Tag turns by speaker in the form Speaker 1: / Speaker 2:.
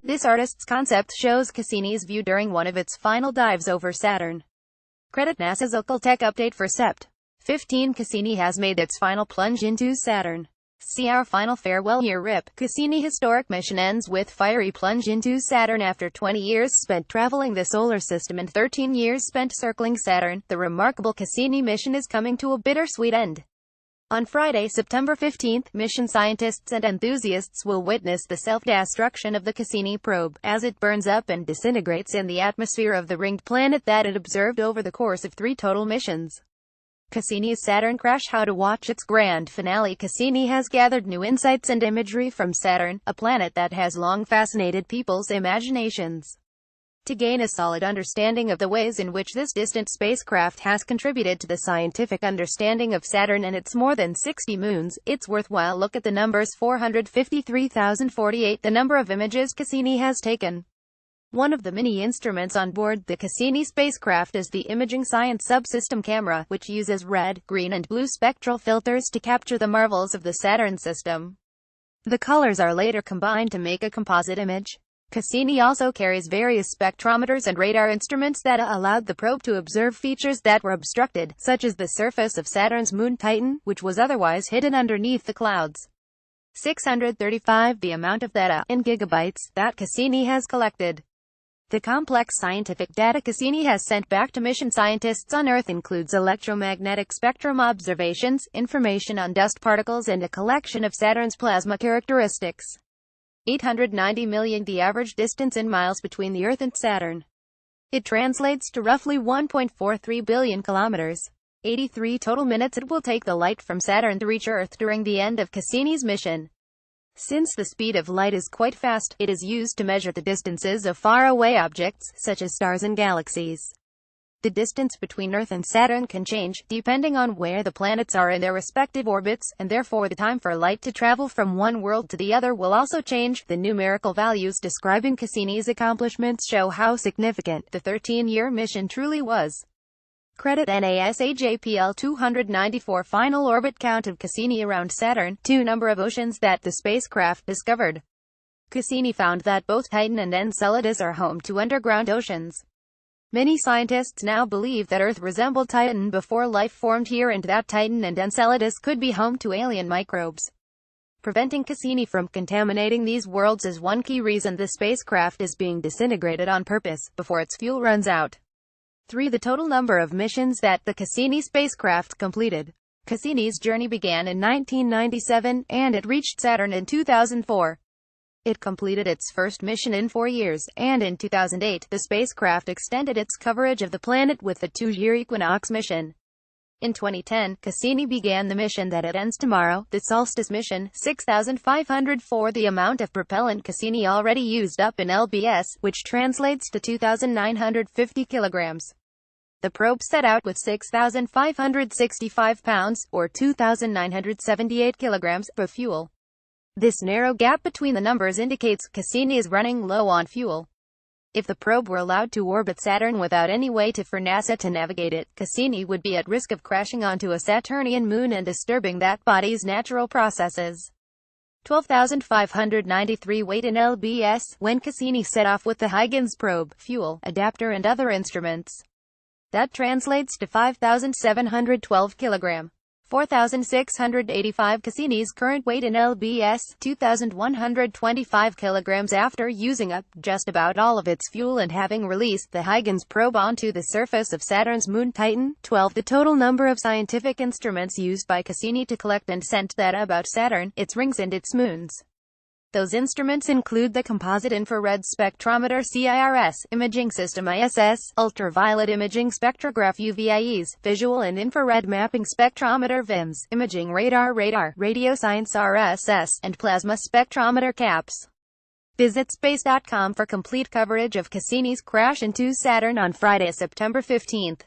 Speaker 1: This artist's concept shows Cassini's view during one of its final dives over Saturn. Credit NASAJPLCaltech update for Sept. 15 Cassini has made its final plunge into Saturn. See our final farewell here. RIP. Cassini historic mission ends with fiery plunge into Saturn. After 20 years spent traveling the solar system and 13 years spent circling Saturn, the remarkable Cassini mission is coming to a bittersweet end. On Friday, September 15th, mission scientists and enthusiasts will witness the self-destruction of the Cassini probe, as it burns up and disintegrates in the atmosphere of the ringed planet that it observed over the course of 3 total missions. Cassini's Saturn crash. How to watch its grand finale. Cassini has gathered new insights and imagery from Saturn, a planet that has long fascinated people's imaginations. To gain a solid understanding of the ways in which this distant spacecraft has contributed to the scientific understanding of Saturn and its more than 60 moons, it's worthwhile look at the numbers. 453,048, the number of images Cassini has taken. One of the many instruments on board the Cassini spacecraft is the Imaging Science Subsystem camera, which uses red, green and blue spectral filters to capture the marvels of the Saturn system. The colors are later combined to make a composite image. Cassini also carries various spectrometers and radar instruments that allowed the probe to observe features that were obstructed, such as the surface of Saturn's moon Titan, which was otherwise hidden underneath the clouds. 635, the amount of data, in gigabytes, that Cassini has collected. The complex scientific data Cassini has sent back to mission scientists on Earth includes electromagnetic spectrum observations, information on dust particles and a collection of Saturn's plasma characteristics. 890 million, the average distance in miles between the Earth and Saturn. It translates to roughly 1.43 billion kilometers. 83 total minutes it will take the light from Saturn to reach Earth during the end of Cassini's mission. Since the speed of light is quite fast, it is used to measure the distances of faraway objects, such as stars and galaxies. The distance between Earth and Saturn can change, depending on where the planets are in their respective orbits, and therefore the time for light to travel from one world to the other will also change. The numerical values describing Cassini's accomplishments show how significant the 13-year mission truly was. Credit NASAJPL 294 final orbit count of Cassini around Saturn, 2 number of oceans that the spacecraft discovered. Cassini found that both Titan and Enceladus are home to underground oceans. Many scientists now believe that Earth resembled Titan before life formed here and that Titan and Enceladus could be home to alien microbes. Preventing Cassini from contaminating these worlds is one key reason the spacecraft is being disintegrated on purpose, before its fuel runs out. 3. The total number of missions that the Cassini spacecraft completed. Cassini's journey began in 1997, and it reached Saturn in 2004. It completed its first mission in 4 years, and in 2008, the spacecraft extended its coverage of the planet with the 2-year Equinox mission. In 2010, Cassini began the mission that it ends tomorrow, the Solstice mission, 6,504, the amount of propellant Cassini already used up in LBS, which translates to 2,950 kilograms. The probe set out with 6,565 pounds, or 2,978 kilograms, of fuel. This narrow gap between the numbers indicates Cassini is running low on fuel. If the probe were allowed to orbit Saturn without any way for NASA to navigate it, Cassini would be at risk of crashing onto a Saturnian moon and disturbing that body's natural processes. 12,593 weight in LBS, when Cassini set off with the Huygens probe, fuel, adapter and other instruments. That translates to 5,712 kilogram. 4,685 Cassini's current weight in LBS, 2,125 kilograms after using up just about all of its fuel and having released the Huygens probe onto the surface of Saturn's moon Titan. 12. The total number of scientific instruments used by Cassini to collect and send data about Saturn, its rings and its moons. Those instruments include the Composite Infrared Spectrometer CIRS, Imaging System ISS, Ultraviolet Imaging Spectrograph UVIES, Visual and Infrared Mapping Spectrometer VIMS, Imaging Radar Radio Science RSS, and Plasma Spectrometer CAPS. Visit space.com for complete coverage of Cassini's crash into Saturn on Friday, September 15th.